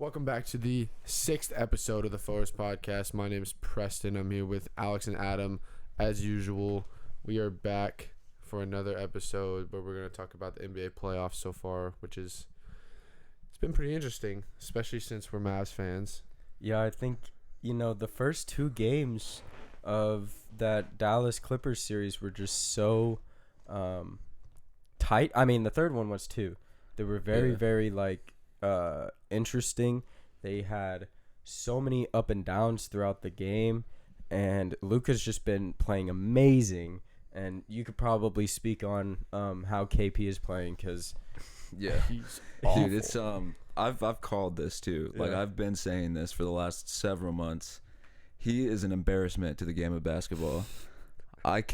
Welcome back to the 6th episode of the Foers podcast. My name is Preston. I'm here with Alex and Adam. As usual, we are back for another episode where we're going to talk about the NBA playoffs so far, it's been pretty interesting, especially since we're Mavs fans. Yeah, I think, the first two games of that Dallas Clippers series were just so tight. I mean, the third one was too. They were very interesting. They had so many up and downs throughout the game, and Luka's just been playing amazing. And you could probably speak on how KP is playing because he's awful. Dude, it's I've called this too. Yeah. Like I've been saying this for the last several months. He is an embarrassment to the game of basketball. I've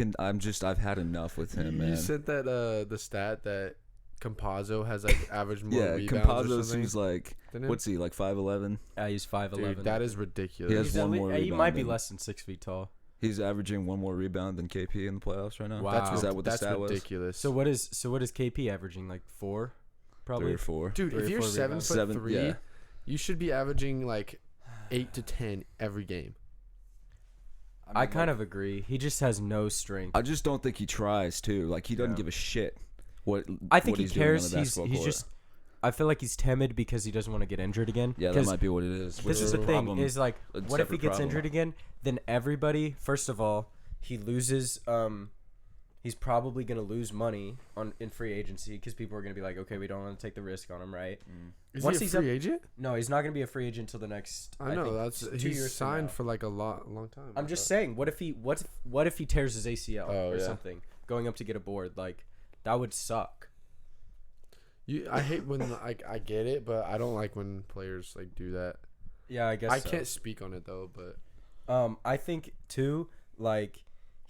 had enough with him, man. You said that the stat that Campazzo has averaged more rebounds. Campazzo or something seems like what's he like 5'11"? He's 5'11". Dude, that is ridiculous. He has one more He rebound might be than- less than 6 feet tall. He's averaging one more rebound than KP in the playoffs right now. Wow. Is that what the That's stat was? ridiculous. So what is KP averaging? Like 4, probably. 3 or 4. Dude, Three if or you're 4 7'3", rebounds. Yeah. you should be averaging like 8 to 10 every game. I kind of agree. He just has no strength. I just don't think he tries too. Like he doesn't give a shit. I think what he he's cares. Doing on the basketball court. Just. I feel like he's timid because he doesn't want to get injured again. Yeah, that might be what it is. This is the thing. Is like, a what if he separate gets problem. injured again? Then everybody. First of all, he loses. He's probably gonna lose money in free agency because people are gonna be like, okay, we don't want to take the risk on him, right? Is Once he a he's free agent? No, he's not gonna be a free agent until the next. I know think that's 2 he's years from signed now. for like a long time. I'm just saying, what if he tears his ACL Oh, or yeah. something going up to get a board? Like that would suck. I hate when I get it, but I don't like when players like do that. Yeah, I guess I so. can't speak on it though, but I think too, like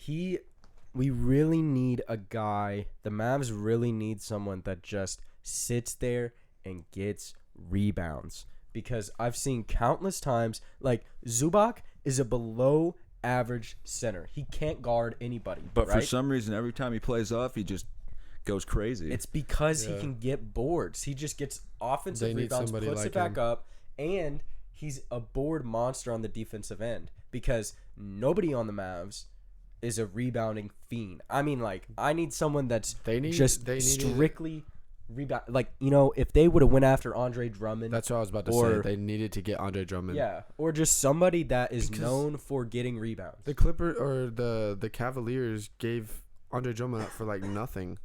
we really need a guy. The Mavs really need someone that just sits there and gets rebounds because I've seen countless times like Zubac is a below average center. He can't guard anybody. But right? for some reason, every time he plays off, he just goes crazy. It's because he Yeah. can get boards. He just gets offensive They need rebounds, somebody puts like it back him. up, and he's a board monster on the defensive end because nobody on the Mavs is a rebounding fiend. I mean, like, I need someone that's strictly rebound. Like, if they would have went after Andre Drummond. that's what I was about to say. They needed to get Andre Drummond. Yeah, or just somebody that is Because known for getting rebounds. The Clipper or the Cavaliers gave Andre Drummond up for like nothing.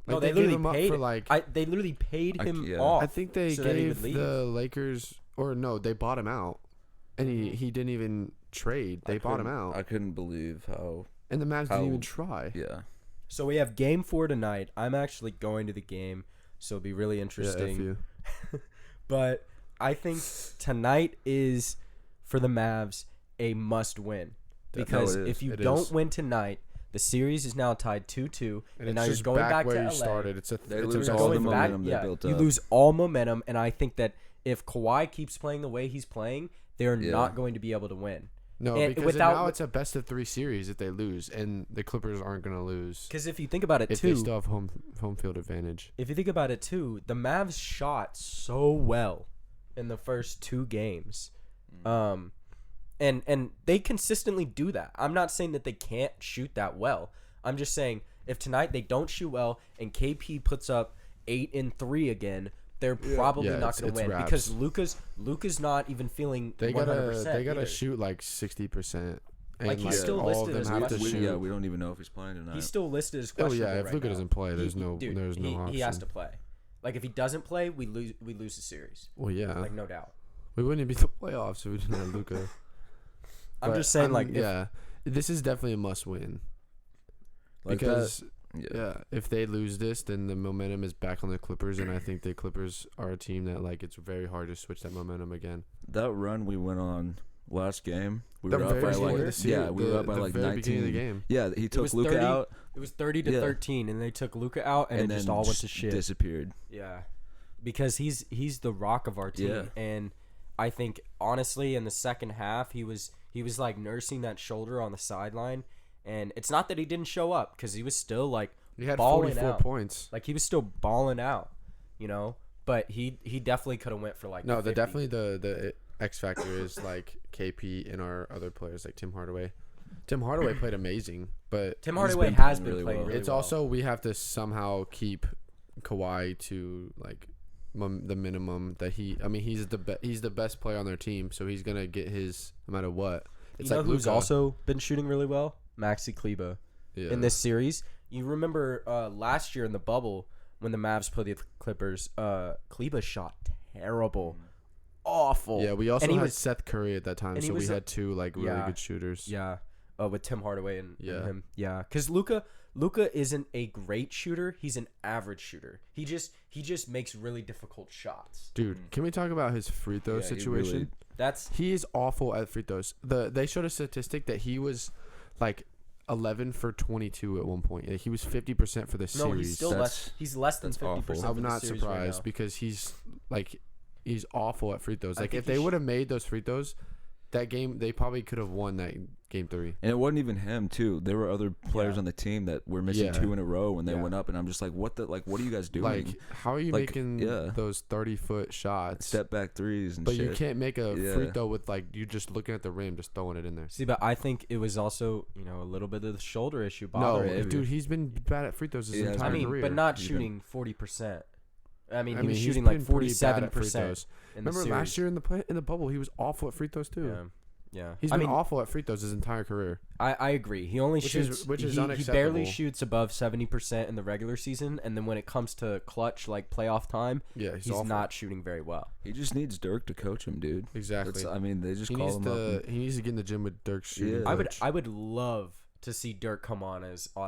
Like, No, they gave literally him up paid for like they literally paid him yeah. off. I think they so that he gave would leave. the Lakers or no, they bought him out, and he didn't even trade. They bought him out, I couldn't believe how. and the Mavs didn't even try. Yeah. So we have game 4 tonight. I'm actually going to the game, so it'll be really interesting. But I think tonight is, for the Mavs, a must-win. Because No, it is. if you It don't is. win tonight, the series is now tied 2-2, and now it's you're just going back where to you LA. started. It's They it's lose a all the going back. momentum they built you up. lose all momentum, and I think that if Kawhi keeps playing the way he's playing, they're Yeah. not going to be able to win. No, And because without- now it's a best of 3 series if they lose, and the Clippers aren't going to lose Because if you think about it, if too, they still have home field advantage. if you think about it too, the Mavs shot so well in the first 2 games. And they consistently do that. I'm not saying that they can't shoot that well. I'm just saying if tonight they don't shoot well and KP puts up 8 and 3 again, they're probably Yeah, not going it's to win wraps. because Luka's not even feeling They 100%. gotta either. shoot like 60%. And Like, he's still all of listed them as have to question. shoot. Yeah, we don't even know if he's playing tonight. He's still listed as Oh questionable yeah, if right Luka now. doesn't play, there's no Dude, option. he has to play. Like if he doesn't play, we lose the series. Well, yeah, Like no doubt. we wouldn't be the playoffs if we didn't have Luka. I'm just saying, like, this is definitely a must-win Like because that, yeah. if they lose this, then the momentum is back on the Clippers, and I think the Clippers are a team that like it's very hard to switch that momentum again. That run we went on last game, we The were up very by beginning like of the series, we were up by the like very 19. beginning of the game. Yeah, he took was Luka 30 out It was 30-13, and they took Luka out, and it then just all went just to shit. disappeared. Yeah, because he's the rock of our team, Yeah. and I think honestly, in the second half, he was like nursing that shoulder on the sideline, and it's not that he didn't show up because he was still like He had balling 44 out. points. Like he was still balling out, but he definitely could have went for like No, 50. the X factor is like KP and our other players like Tim Hardaway. Tim Hardaway played amazing, but Tim He's Hardaway been has playing been really playing well. really it's well. also we have to somehow keep Kawhi to like the minimum that he's the best player on their team, so he's gonna get his no matter what. It's you know like who's Luka. also been shooting really well? Maxi Kleber. Yeah. In this series. You remember last year in the bubble when the Mavs played the Clippers, Kleber shot terrible. Awful. Yeah, we also And he had was- Seth Curry at that time, and he so we was- had two like really yeah. good shooters. Yeah. With Tim Hardaway and Yeah. him. Yeah. Because Luka isn't a great shooter. He's an average shooter. He just makes really difficult shots. Dude, can we talk about his free throw Yeah, he situation? really- That's He is awful at free throws. They showed a statistic that he was like 11 for 22 at one point. Like, he was 50% for the no. series. He's still That's- he's less than that's 50%. awful. I'm not surprised because he's awful at free throws. I Like think if they he would have made those free throws, that game they probably could have won that game 3. And it wasn't even him too. There were other players Yeah. on the team that were missing Yeah. 2 in a row when they Yeah. went up, and I'm just like, what are you guys doing? Like how are you Like, making yeah. those 30-foot shots? Step back threes and But shit. you can't make a Yeah. free throw with like you just looking at the rim, just throwing it in there. See, but I think it was also a little bit of the shoulder issue No, bothering him. maybe. dude, he's been bad at free throws his He has entire I mean, career. but not He's shooting 40%. I mean, I he mean, was he's shooting been like pretty bad at free 47% throws. in the Remember series. last year in the bubble, he was awful at free throws too. Yeah, yeah. He's I been mean, awful at free throws his entire career. I agree. He only Which is- shoots, which is he barely unacceptable. shoots above 70% in the regular season, and then when it comes to clutch like playoff time, Yeah, he's awful. not shooting very well. He just needs Dirk to coach him, dude. Exactly. I mean, they just He call needs him to up. he needs to get in the gym with Dirk shooting. Yeah. I would love to see Dirk come on as a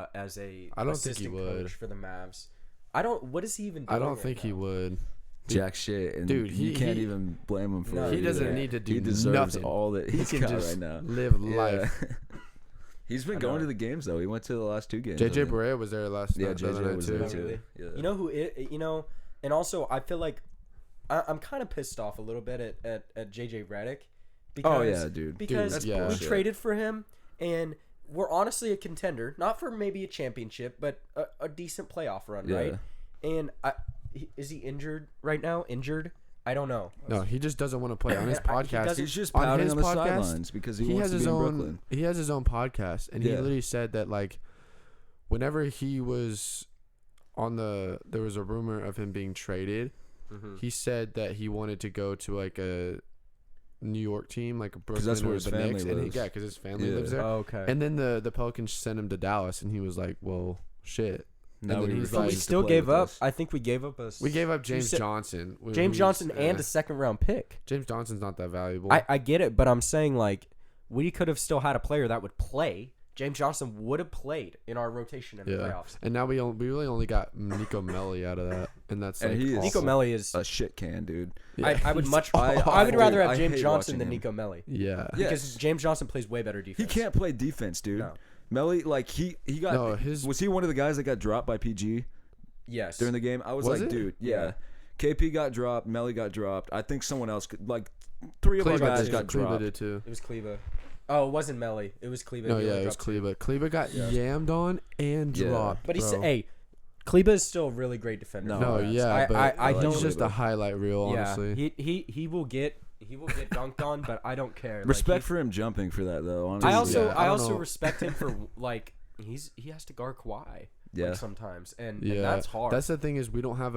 I don't think he assistant would. coach for the Mavs. I don't. What is he even doing? I don't right think he now? would. Jack shit, and Dude, you can't he- even blame him for No, it. He doesn't either. need to do He deserves nothing. all that He he's can got just right now. live Yeah. life. He's been I going know. to the games though. He went to the last 2 games. I JJ think. Barea was there last Yeah, night. the other JJ night, was too. there Oh, too. really? Yeah. You know who it, and also I feel like I'm kind of pissed off a little bit at JJ Redick because Oh yeah, dude. because That's yeah. we bullshit. traded for him and we're honestly a contender, not for maybe a championship, but a decent playoff run, Yeah. right? And is he injured right now? Injured? I don't know. No, he just doesn't want to play on his He podcast. doesn't- He's just on pouting his on the podcast, sidelines because he, He wants has to his be in own. Brooklyn. He has his own podcast, and he Yeah. literally said that like, whenever he was on there was a rumor of him being traded. Mm-hmm. He said that he wanted to go to like a New York team, like Brooklyn that's where or his the family Knicks, and lives. because his family Yeah. lives there. Oh, okay. And then the Pelicans sent him to Dallas, and he was like, "Well, shit." Now then he he's but we like- refuses to still play gave with up. us. I think we gave up We gave up You James said- Johnson. James Johnson and a second round pick. James Johnson's not that valuable. I get it, but I'm saying like we could have still had a player that would play. James Johnson would have played in our rotation in the Yeah. playoffs. And now we really only got Nico Melli out of that, and that's And like he is- Nico awful. Melli is. a shit can, dude. Yeah, I would he's much. awful. I would rather Dude, have I James hate Johnson watching than him. Nico Melli Yeah. because Yes. James Johnson plays way better He defense. can't play defense, dude. No. Melly, like he got. No, his was he one of the guys that got dropped by PG Yes. during the game? I was Was like, it? dude, Yeah. yeah. KP got dropped. Melly got dropped. I think someone else could, like 3 of our Kleba guys did- got Kleba dropped. did too. It was Kleba. Oh, it wasn't Melli. It was Kleba. No, He yeah, only it was dropped two. Kleba. Kleba got Yeah. yammed on and Yeah. dropped. But he bro. said, "Hey, Kleba is still a really great defender." No, No, for the Mavs. yeah, but I like don't. he's just Kleba. a highlight reel, Yeah, honestly. he will get dunked on, but I don't care. Like, Respect he- for him jumping for that though. Honestly. I also Yeah, I I don't also know. respect him for like he has to guard Kawhi yeah. like sometimes and Yeah, that's hard. That's the thing is we don't have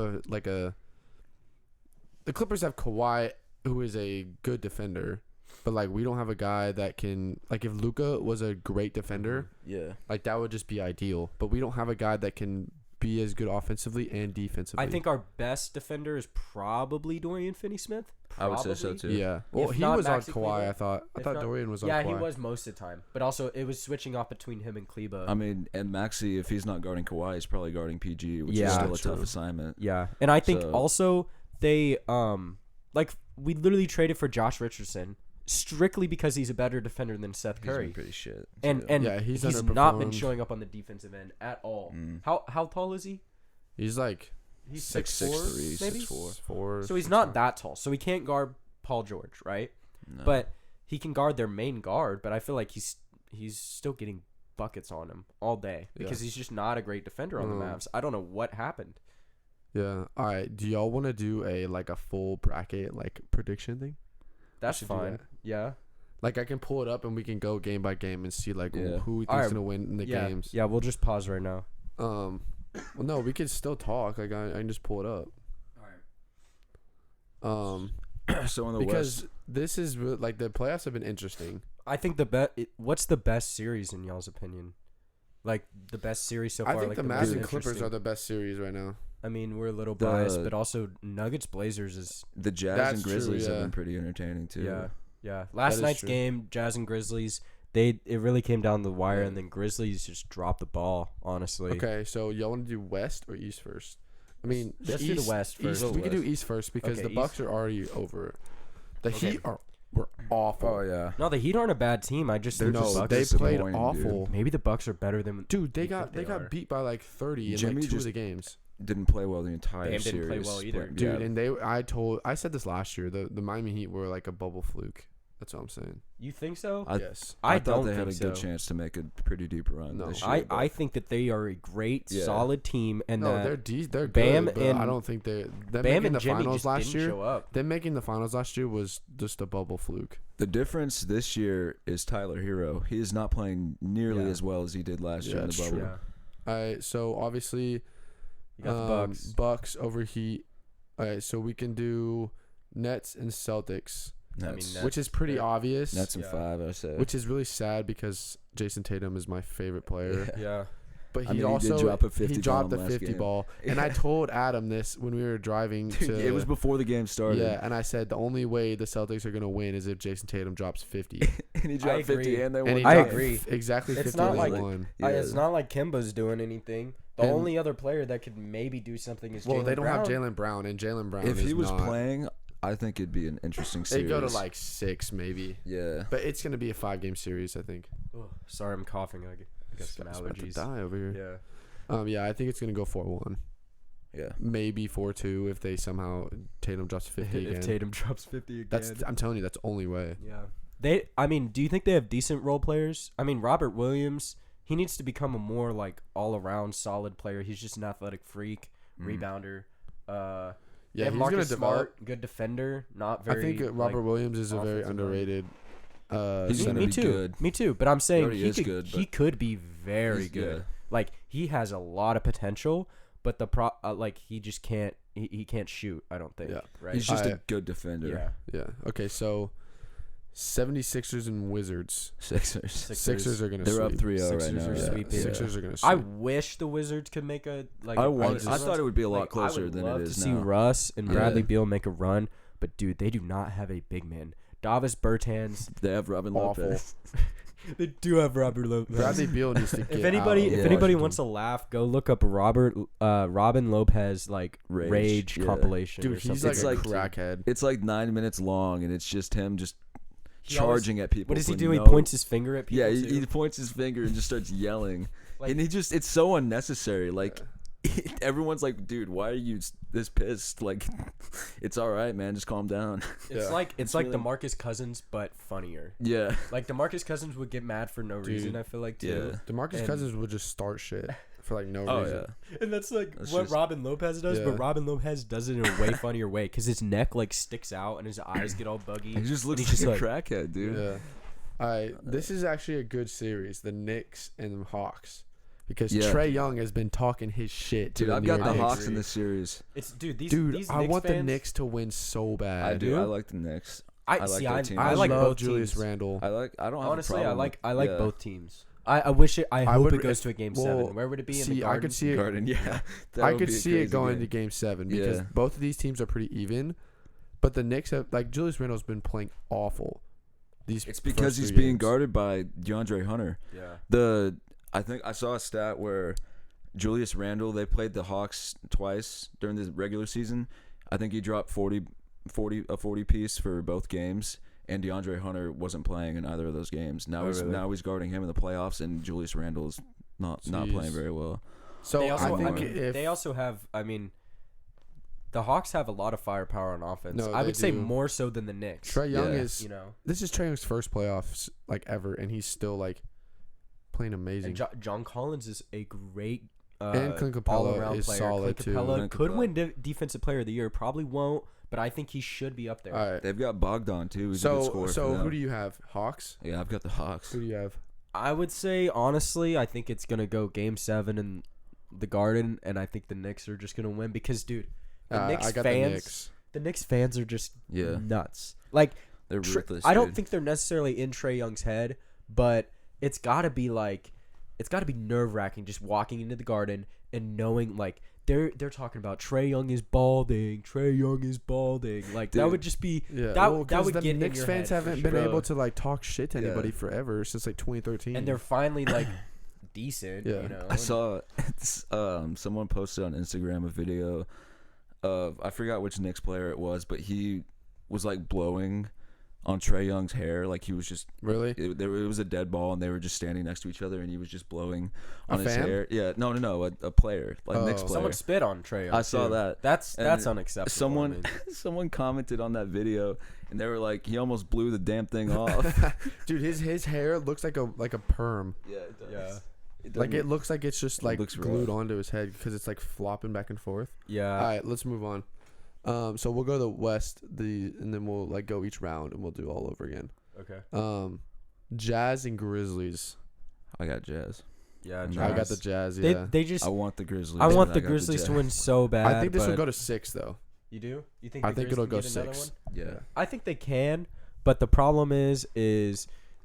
the Clippers have Kawhi, who is a good defender, but like we don't have a guy that can like if Luka was a great defender, Yeah. like that would just be ideal. But we don't have a guy that can be as good offensively and defensively. I think our best defender is probably Dorian Finney-Smith. I would say so Probably. too. Yeah. Well, If he not was on Maxi Kawhi. Kleber, I thought if Dorian not- was on Yeah, Kawhi. he was most of the time, but also it was switching off between him and Kleba. I mean, and Maxi, if he's not guarding Kawhi, he's probably guarding PG, which Yeah, is still a true. tough assignment. Yeah, and I think So- also they like we literally traded for Josh Richardson strictly because he's a better defender than Seth He's been Curry, pretty shit. and too. and Yeah, he's not been underperformed. showing up on the defensive end at all. Mm. How tall is he? He's like He's 6'3", 6'4", maybe. 6'4". 4. So he's not that tall. So he can't guard Paul George, right? No. But he can guard their main guard. But I feel like he's still getting buckets on him all day because he's just not a great defender on the Mm. Mavs. I don't know what happened. Yeah. All right. Do y'all want to do a full bracket prediction thing? That's should do fine. that. Yeah. Like I can pull it up and we can go game by game and see Yeah. who we think's Alright, gonna win in the Yeah. games. Yeah. We'll just pause right now. Well, no, we can still talk. Like I can just pull it up. So in the Because West, this is the playoffs have been interesting. I think what's the best series in y'all's opinion? Like the best series so far. I think like the most Mavs and Clippers interesting. are the best series right now. I mean, we're a little The- biased, but also Nuggets Blazers is the Jazz That's and true, Grizzlies have yeah. been pretty entertaining too. yeah. Last is night's true. game, Jazz and Grizzlies, it really came down the wire, Yeah. and then Grizzlies just dropped the ball. Honestly. Okay, so y'all want to do West or East first? I mean, Let's do the West first. We can do East first because Okay, the Bucks East. are already over. The Okay. Heat were awful. Oh yeah. No, the Heat aren't a bad team. I just They're think the just No, Bucks. they played disappointing, awful. Maybe the Bucks are better than. Dude, they you got think they are. got beat by 30 in Jimmy 2 of just- the games. Didn't play well the entire Bam series. didn't play well either. Dude, Yeah. and I said this last year. The Miami Heat were like a bubble fluke. That's what I'm saying. You think so? Yes. I I thought don't they had a think good so. chance to make a pretty deep run No. this year. I think that they are a great, Yeah. solid team, and No, that they're Bam good, but and- I don't think them Bam making and the Jimmy finals just last didn't year. show up. Them making the finals last year was just a bubble fluke. the difference this year is Tyler Hero. He is not playing nearly Yeah. as well as he did last year Yeah, in the that's bubble. true. Yeah. All right, so obviously, You got the Bucks. Bucks over Heat. All right, so we can do Nets and Celtics, Nets, Nets. which is pretty fair. obvious. Nets and Yeah. 5, I say. Which is really sad because Jason Tatum is my favorite player. Yeah. But he I mean, he did also drop a 50 he dropped bomb the last 50 game. ball, and I told Adam this when we were driving Dude, to. it was before the game started. Yeah, and I said the only way the Celtics are gonna win is if Jason Tatum drops 50. And he dropped 50 agree. and they And won. he I dropped agree. Exactly It's 50 not and like- they won. Yeah. It's not like Kimba's doing anything. The And- only other player that could maybe do something is Well, Jaylen they don't Brown. have Jalen Brown, and Jalen Brown. If is he was not, playing, I think it'd be an interesting they series. go to 6 maybe. Yeah. But it's gonna be a 5-game series, I think. Ugh, sorry, I'm coughing. I got some Guy's about to allergies. die over here. Yeah. Yeah, I think it's gonna go 4-1, Yeah. maybe 4-2 if they somehow Tatum drops 50 again. If Tatum drops 50 again. I'm telling you, that's the only way. Yeah. I mean, do you think they have decent role players? I mean, Robert Williams, he needs to become a more all-around solid player. He's just an athletic freak, rebounder. They Yeah, have he's Marcus gonna develop. Smart, good defender, not I very. think Robert Williams is a very offensive line. underrated. He's center. gonna Me be too. good. Me too. But I'm saying already he is could, good, he but- could be very He's- good. yeah. Like he has a lot of potential, but he just can't. He can't shoot. I don't think. Yeah. Right. He's just I- a good defender. yeah. Yeah. Okay, so 76ers and Wizards. Sixers. Sixers are gonna They're sweep. up 3-0 right Sixers now. are Yeah. sweeping. Sixers are gonna I sweep. wish the Wizards could make a I thought it would be a lot Like, closer I would than love it is to see now. Russ and Yeah. Bradley Beal make a run, but dude, they do not have a big man. Davis Bertans, They have Robin Awful. Lopez. they do have Robert Lopez. Bradley Beal needs to get If anybody, out of if anybody Washington. wants to laugh, go look up Robin Lopez rage yeah. compilation. Dude, or he's something. like It's a like- crackhead. It's like 9 minutes long, and it's just him just He always- charging at people. What does he for do? no- He points his finger at people. Yeah, too? he points his finger and just starts yelling. Like- And it's so unnecessary. Like, everyone's like, dude, why are you this pissed? Like, it's all right, man. Just calm down. It's Yeah. like It's like really- DeMarcus Cousins, but funnier. Yeah. Like DeMarcus Cousins would get mad for no reason. Dude. I feel like too. Yeah. DeMarcus And- Cousins would just start shit for no Oh, reason. yeah. And that's like That's what just- Robin Lopez does, Yeah. but Robin Lopez does it in a way funnier way because his neck sticks out and his eyes get all buggy. He just looks he's like just a crackhead, dude. Yeah. All right, this is actually a good series, the Knicks and the Hawks, because Yeah. Trae Young has been talking his shit to Dude, the I've New got York the Knicks. Hawks in this series. It's these Dude, these I Knicks want the fans, Knicks to win so bad. I do. do? I like the Knicks. I like see. their I, team. I like love both Julius teams. Randle. I don't have Honestly, a I problem. like Yeah. both teams. I wish it. I hope would- it goes to a game 7. well, Where would it be in See, the Garden? I could see it. Garden, yeah. That I would could be a see it crazy going game. to Game 7 because Yeah. both of these teams are pretty even, but the Knicks have Julius Randle's been playing awful. It's because first he's 3 being games. guarded by DeAndre Hunter. Yeah. I think I saw a stat where Julius Randle, they played the Hawks twice during the regular season. I think he dropped 40 piece for both games, and DeAndre Hunter wasn't playing in either of those games. Now he's guarding him in the playoffs, and Julius Randle's not Jeez. playing very well. So They also, I think mean, they also have. I mean, the Hawks have a lot of firepower on offense. No, I they would say do. more so than the Knicks. Trae Young Yeah. is this is Trae Young's first playoffs ever, and he's still playing amazing. And John Collins is a great And Clint Capella all-around is player. solid, Clint too. Capella Clint could Capella. win Defensive Player of the Year. Probably won't, but I think he should be up there. All right. They've got Bogdan too. He's a good scorer for So them. who do you have? Hawks? Yeah, I've got the Hawks. Who do you have? I would say, honestly, I think it's going to go Game 7 in the Garden, and I think the Knicks are just going to win because, dude, the Knicks I got fans, the Knicks. the Knicks fans are just Yeah. nuts. Like, They're ruthless. I don't dude. think they're necessarily in Trae Young's head, but it's got to be nerve-wracking just walking into the Garden and knowing, like, they're talking about Trae Young is balding. Trae Young is balding. Like, that Dude. would just be Yeah, that well, that would the get Knicks in your fans head for haven't sure. been able to like talk shit to Yeah. anybody forever since like 2013. And they're finally like decent. Yeah. You know? I saw someone posted on Instagram a video of, I forgot which Knicks player it was, but he was like blowing on Trae Young's hair, like he was just really. it was a dead ball and they were just standing next to each other and he was just blowing on A his fan? hair. Yeah, no, a player, like Oh. Knicks player. Someone spit on Trae Young. I saw too. that. That's And unacceptable. Someone I mean. someone commented on that video and they were like, he almost blew the damn thing off. Dude, his hair looks like a perm. Yeah, it does. Yeah. Like it looks like it's just like looks glued rough. onto his head because it's like flopping back and forth. Yeah. All right, let's move on. So we'll go to the West, and then we'll like go each round and we'll do all over again. Okay. Jazz and Grizzlies. I got Jazz. Yeah. I I got Jazz. the Jazz. They Yeah, they just. I want the Grizzlies. I want but the got Grizzlies to Jazz. win so bad. I think this will but- go to 6 though. You do? You think? I the think Grizz it'll can go get another 6. one? Yeah. I think they can, but the problem is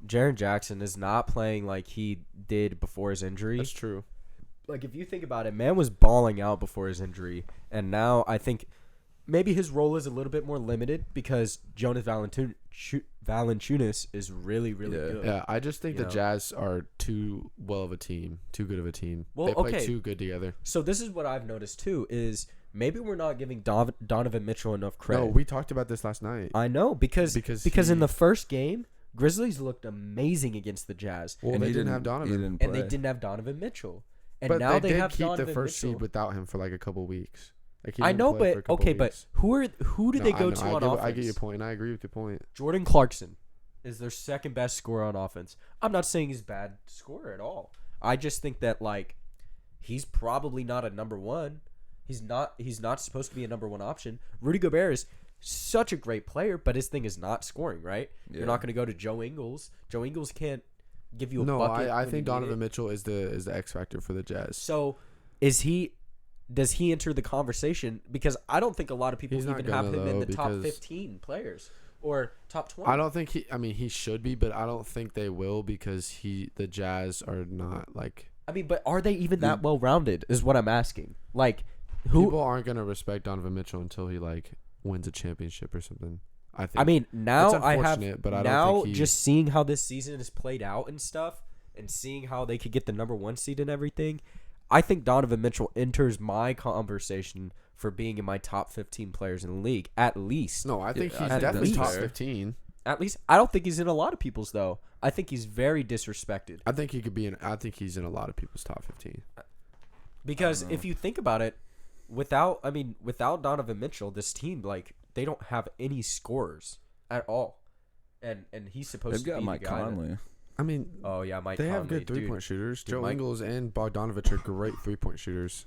Jaren Jackson is not playing like he did before his injury. That's true. Like if you think about it, man was balling out before his injury, and now I think maybe his role is a little bit more limited because Jonas Valanciunas is really Yeah. good. Yeah, I just think You the know? Jazz are too well of a team, too good of a team. Well, they play okay. too good together. So this is what I've noticed too is maybe we're not giving Donovan Mitchell enough credit. No, we talked about this last night. I know because in he- the first game, Grizzlies looked amazing against the Jazz, Well, And they he didn't have He Donovan, didn't and play. they didn't have Donovan Mitchell, and but now they they did have keep Donovan the first Mitchell. seed without him for like a couple weeks. Like he I didn't know, play for a but couple okay, weeks. but who did No, they I go know, to I on get, offense? I get your point, and I agree with your point. Jordan Clarkson is their second best scorer on offense. I'm not saying he's a bad scorer at all. I just think that like he's probably not a number one. He's not supposed to be a number one option. Rudy Gobert is such a great player, but his thing is not scoring, right? Yeah. You're not going to go to Joe Ingles. Joe Ingles can't give you a No, bucket. I when you think need Donovan it. Mitchell is the X factor for the Jazz. So, does he enter the conversation? Because I don't think a lot of people He's not even have gonna, him in though, the top because- 15 players or top 20. I don't think he. I mean, he should be, but I don't think they will because the Jazz are not like. I mean, but are they even that well rounded? Is what I'm asking. Like, People aren't gonna respect Donovan Mitchell until he like wins a championship or something. I think. I mean, now It's I have unfortunate, but I don't now think he- just seeing how this season is played out and stuff, and seeing how they could get the number one seed and everything. I think Donovan Mitchell enters my conversation for being in my top 15 players in the league at least. no, I think Yeah, I he's think definitely that's top fair. 15. At least I don't think he's in a lot of people's though. I think he's very disrespected. I think he could be in. I think he's in a lot of people's top 15. Because if you think about it, without Donovan Mitchell, this team like they don't have any scorers at all, and he's supposed They've to got be Mike the guy. Conley. I mean, Oh yeah, Mike. they Conley, have good dude. 3-point shooters. Dude, Joe Mike- Ingles and Bogdanovich are great 3-point shooters.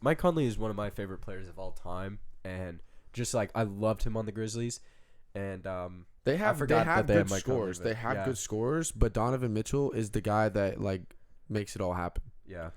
Mike Conley is one of my favorite players of all time, and just like I loved him on the Grizzlies, and They have forgot that they good have Mike Conley, scores. but They have yeah. good scores, but Donovan Mitchell is the guy that like makes it all happen. yeah,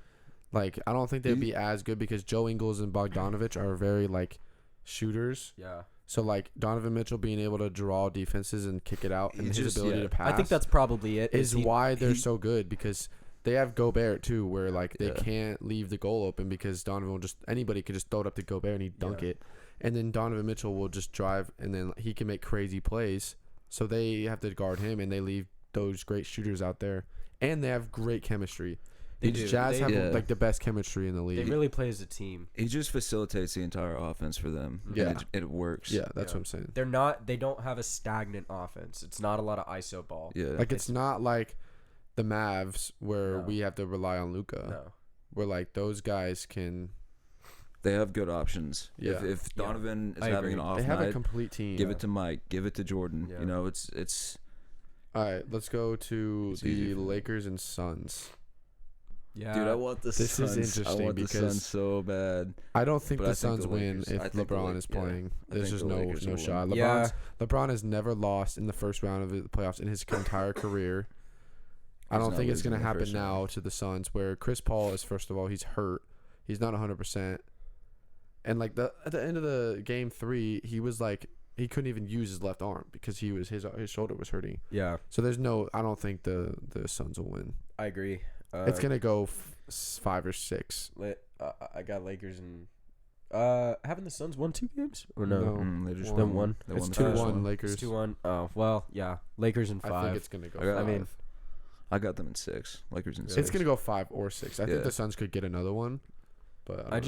Like I don't think they'd be as good because Joe Ingles and Bogdanovich are very like shooters. yeah. So like Donovan Mitchell being able to draw defenses and kick it out and He his just- ability yeah. to pass. I think that's probably it. is he- why they're he- so good because they have Gobert too, where like they Yeah. can't leave the goal open because Donovan will just anybody could just throw it up to Gobert and he'd dunk Yeah. it, and then Donovan Mitchell will just drive and then he can make crazy plays. So they have to guard him and they leave those great shooters out there, and they have great chemistry. They The do. Jazz They- have Yeah. like the best chemistry in the they league. really play as a team. He just facilitates the entire offense for them. and Yeah. it works. Yeah, that's Yeah. what I'm saying. They don't have a stagnant offense. It's not a lot of ISO ball. Yeah. Like it's not like the Mavs where No. we have to rely on Luka. No. Where like those guys can. They have good options. Yeah. If Yeah. Donovan is I having agree. an off They have a night, complete team. give it to Mike. Give it to Jordan. Yeah. You know, it's All right, let's go to It's easy the for them. Lakers and Suns. Yeah, Dude, I want the This is Suns. interesting I want the because Suns so bad. I don't think But the I think Suns the win Lakers- if I think the LeBron Lak- is yeah. playing. I There's think just the no Lakers will shot. win. Yeah. LeBron has never lost in the first round of the playoffs in his entire career. I He's don't not think it's losing going to the happen first now round. to the Suns, where Chris Paul is, first of all, he's hurt. He's not 100%. And like at the end of the game 3, he was like he couldn't even use his left arm because his shoulder was hurting. yeah, So I don't think the Suns will win. I agree. It's going to go 5 or 6. I got Lakers and haven't the Suns won 2 games or no? They just One. One. They It's won the first 2-1 one. Lakers. It's 2-1. Oh well, yeah, Lakers and 5. I think it's going to go I got- 5. I mean, I got them in 6. Lakers in 6. It's going to go 5 or 6. I think Yeah. the Suns could get another one. But I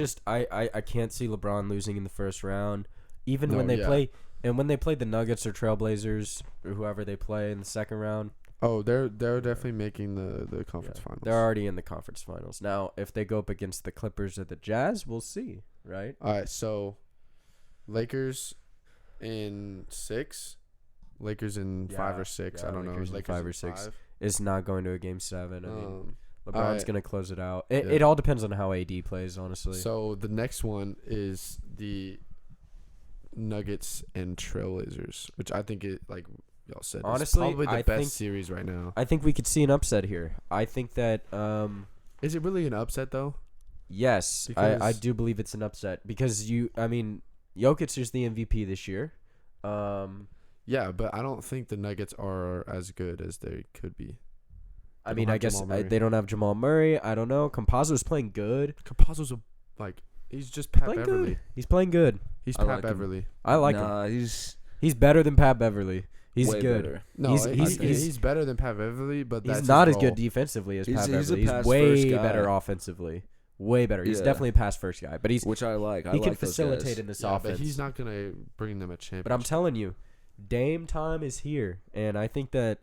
can't see LeBron losing in the first round, even No, when they yeah. play. And when they play the Nuggets or Trailblazers or whoever they play in the second round, they're definitely making the conference finals. they're already in the conference finals. Now, if they go up against the Clippers or the Jazz, we'll see, right? All right, so Lakers in 6, Lakers in 5 or 6. yeah, I don't know. Lakers in Lakers 5 or in 6. 5. It's not going to a game 7. I mean, LeBron's alright. going to close it out. It, Yeah. it all depends on how AD plays, honestly. So the next one is the Nuggets and Trailblazers, which I think like y'all said, Honestly, is probably the I best think- series right now. I think we could see an upset here. I think that Is it really an upset though? yes, Because- I do believe it's an upset because Jokic is the MVP this year. Yeah, but I don't think the Nuggets are as good as they could be. I They mean, don't I have guess Jamal Murray. they don't have Jamal Murray. I don't know. Campazzo's playing good. Campazzo's he's just Pat Playing Beverly. good. He's playing good. He's I Pat like him. Beverly. I like him. Nah, he's He's better than Pat Beverly. He's way good. better. No, He's- he's better than Pat Beverly, but that's He's not his as good role. defensively as He's- Pat he's a Beverly. He's pass-first way guy. better offensively. Way better. He's Yeah. definitely a pass first guy, but Which I like. I he like can those facilitate guys. in this Yeah, offense. but he's not gonna bring them a championship. But I'm telling you, Dame time is here, and I think that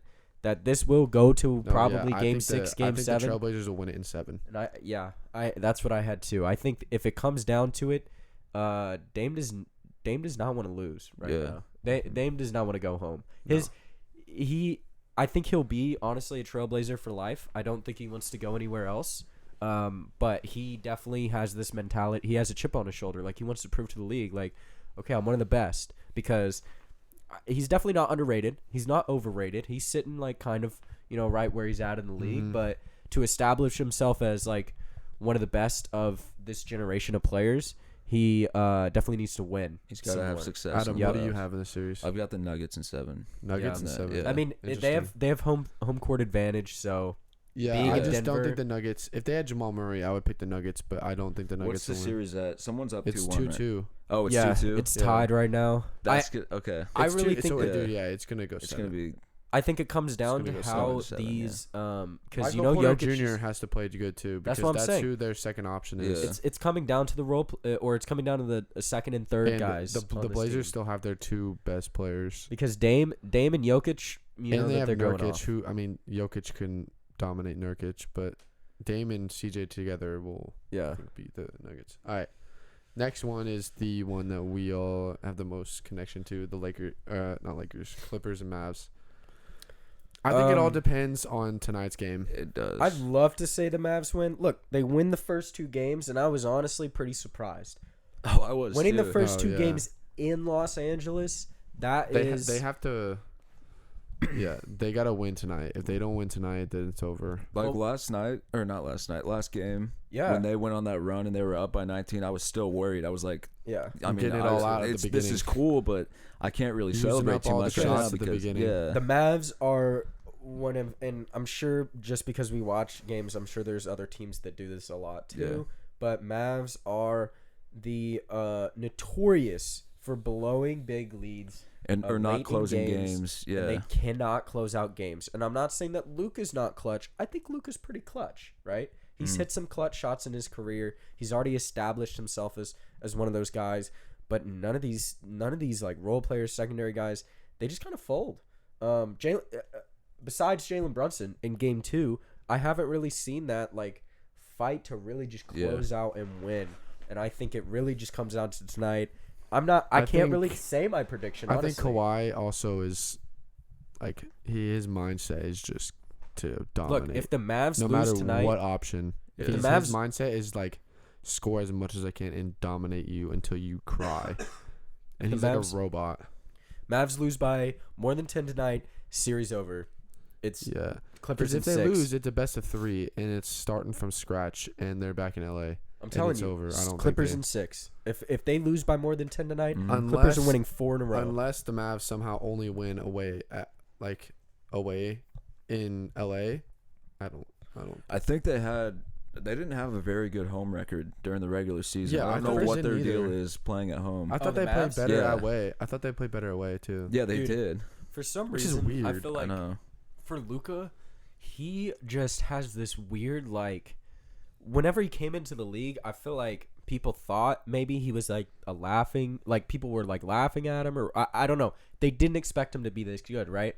this will go to probably game 6, game I think 7. the Trailblazers will win it in 7. And I that's what I had too. I think if it comes down to it, Dame does not want to lose right Yeah. now. Dame does not want to go home. I think he'll be honestly a Trailblazer for life. I don't think he wants to go anywhere else. But he definitely has this mentality. He has a chip on his shoulder. Like he wants to prove to the league, like, okay, I'm one of the best because he's definitely not underrated. He's not overrated. He's sitting like kind of, right where he's at in the league. Mhm. But to establish himself as like one of the best of this generation of players, he definitely needs to win. He's got to some have more. success. Adam, in the what do you playoffs. have in the series? I've got the Nuggets in 7. Nuggets Yeah. in 7. Yeah. I mean, they have home court advantage, so Yeah, being I in just don't Denver- think the Nuggets. If they had Jamal Murray, I would pick the Nuggets, but I don't think the Nuggets. What's the will win. series at? Someone's up 2-1. It's right? 2-2. Oh, it's yeah, 2-2. it's Yeah. tied right now. That's good. Okay. I It's really two- think so, that that- dude, yeah, it's gonna go. It's 7. gonna be. I think it comes down gonna to go how 7-7, these because Michael Porter Jokic Jr. is- has to play good too. Because That's what I'm saying. who their second option is. Yeah. it's coming down to the role or it's coming down to the second and third And guys. the on this Blazers team. still have their 2 best players, because Dame and Jokic, and know they that have they're going Nurkic. off. Who Jokic can dominate Nurkic, but Dame and CJ together will Yeah. beat the Nuggets. All right. Next one is the one that we all have the most connection to, the not Lakers, Clippers and Mavs. I think it all depends on tonight's game. It does. I'd love to say the Mavs win. Look, they win the first 2 games, and I was honestly pretty surprised. Oh, I was Winning the too. first Oh, 2 yeah. games in Los Angeles, They have to. Yeah, they gotta win tonight. If they don't win tonight, then it's over. Like Well- last game. yeah, When they went on that run and they were up by 19, I was still worried. I was like, yeah. I mean, Getting it all out at the This beginning. is cool, but I can't really Using celebrate up too all the much shots right now at the because beginning. yeah, The Mavs are one of, and I'm sure just because we watch games, I'm sure there's other teams that do this a lot too. Yeah. But Mavs are the notorious for blowing big leads. and or late not in closing games, games. And Yeah, they cannot close out games. And I'm not saying that Luka's not clutch. I think Luka's pretty clutch, right? He's hit some clutch shots in his career. He's already established himself as one of those guys. But none of these like role players, secondary guys, they just kind of fold. Besides Jalen Brunson in game 2, I haven't really seen that like fight to really just close out and win. And I think it really just comes down to tonight. I can't think- really say my prediction. I think honestly. Kawhi also is, his mindset is just to dominate. Look, if the Mavs no lose matter tonight, what option. The His Mavs, mindset is like score as much as I can and dominate you until you cry. And The he's like Mavs- a robot. Mavs lose by more than 10 tonight. Series over. It's Yeah. Clippers Because in if they 6. lose, it's a best of 3, and it's starting from scratch, and they're back in LA. I'm telling it's you, over. I don't Clippers think in 6. If they lose by more than 10 tonight, Mhm. Clippers are winning 4 in a row. Unless the Mavs somehow only win away away in LA, I don't. I think they didn't have a very good home record during the regular season. Yeah, I I don't thought know they what didn't their deal either. is playing at home. I thought the they played Mavs? better Yeah. away. I thought they played better away too. Yeah, they Dude, did. For some Which is reason, I weird. feel I like know. for Luka, he just has this weird like. Whenever he came into the league, I feel like people thought maybe he was like people were like laughing at him, or I don't know. They didn't expect him to be this good, right?